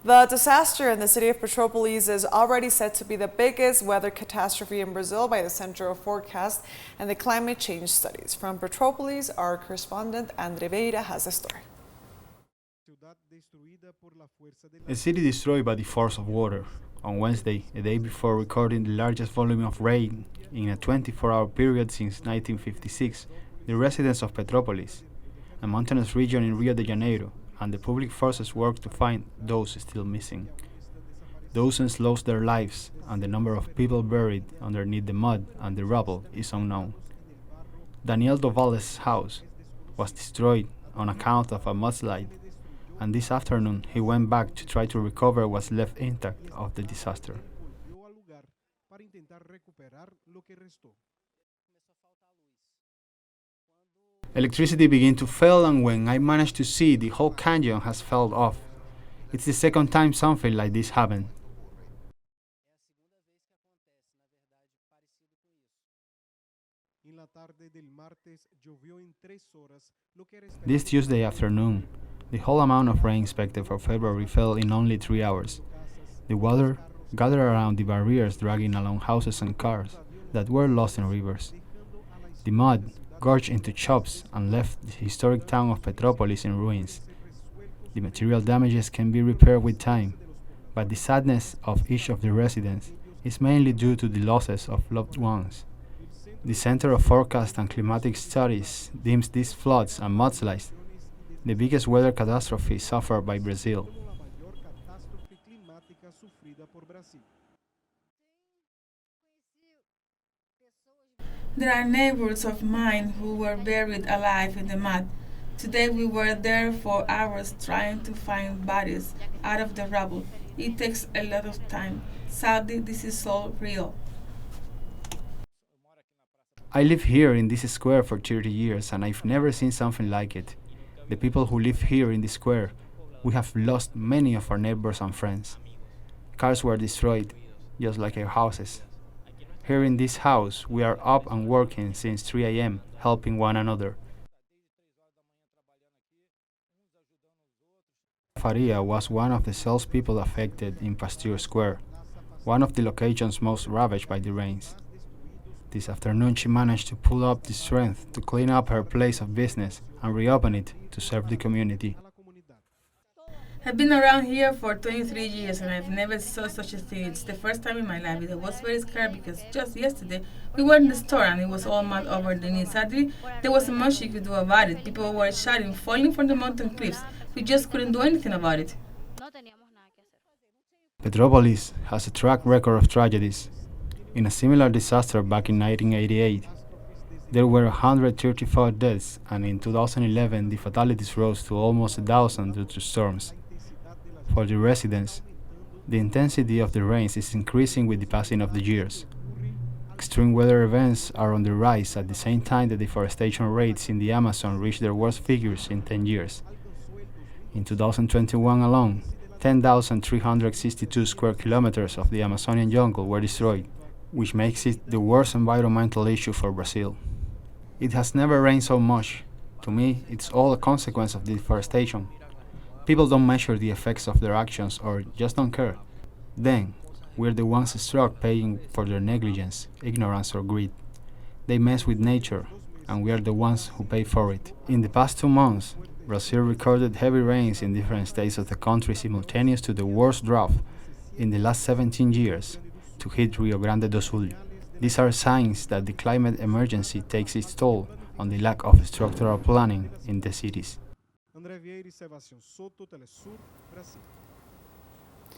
The disaster in the city of Petropolis is already said to be the biggest weather catastrophe in Brazil by the Center of Forecast and the Climate Change Studies. From Petropolis, our correspondent Andre Veira has the story. A city destroyed by the force of water. On Wednesday, a day before recording the largest volume of rain in a 24-hour period since 1956, the residents of Petropolis, a mountainous region in Rio de Janeiro, and the public forces worked to find those still missing. Dozens lost their lives, and the number of people buried underneath the mud and the rubble is unknown. Daniel Doval's house was destroyed on account of a mudslide, and this afternoon he went back to try to recover what's left intact of the disaster. Electricity began to fail, and when I managed to see, the whole canyon has fell off. It's the second time something like this happened. This Tuesday afternoon, the whole amount of rain expected for February fell in only 3 hours. The water gathered around the barriers, dragging along houses and cars that were lost in rivers. The mud gorged into shops and left the historic town of Petropolis in ruins. The material damages can be repaired with time, but the sadness of each of the residents is mainly due to the losses of loved ones. The Center of Forecast and Climatic Studies deems these floods and mudslides the biggest weather catastrophe suffered by Brazil. There are neighbors of mine who were buried alive in the mud. Today we were there for hours trying to find bodies out of the rubble. It takes a lot of time. Sadly, this is all real. I live here in this square for 30 years, and I've never seen something like it. The people who live here in the square, we have lost many of our neighbors and friends. Cars were destroyed, just like our houses. Here in this house, we are up and working since 3 a.m., helping one another. Faria was one of the salespeople affected in Pasteur Square, one of the locations most ravaged by the rains. This afternoon, she managed to pull up the strength to clean up her place of business and reopen it to serve the community. I've been around here for 23 years and I've never saw such a thing. It's the first time in my life. I was very scared because just yesterday we were in the store and it was all mud over the knees. Sadly, there wasn't much you could do about it. People were shouting, falling from the mountain cliffs. We just couldn't do anything about it. Petropolis has a track record of tragedies. In a similar disaster back in 1988, there were 134 deaths, and in 2011 the fatalities rose to almost 1,000 due to storms. For the residents, the intensity of the rains is increasing with the passing of the years. Extreme weather events are on the rise at the same time the deforestation rates in the Amazon reached their worst figures in 10 years. In 2021 alone, 10,362 square kilometers of the Amazonian jungle were destroyed, which makes it the worst environmental issue for Brazil. It has never rained so much. To me, it's all a consequence of deforestation. People don't measure the effects of their actions or just don't care. Then, we're the ones struck paying for their negligence, ignorance or greed. They mess with nature, and we are the ones who pay for it. In the past 2 months, Brazil recorded heavy rains in different states of the country simultaneous to the worst drought in the last 17 years to hit Rio Grande do Sul. These are signs that the climate emergency takes its toll on the lack of structural planning in the cities.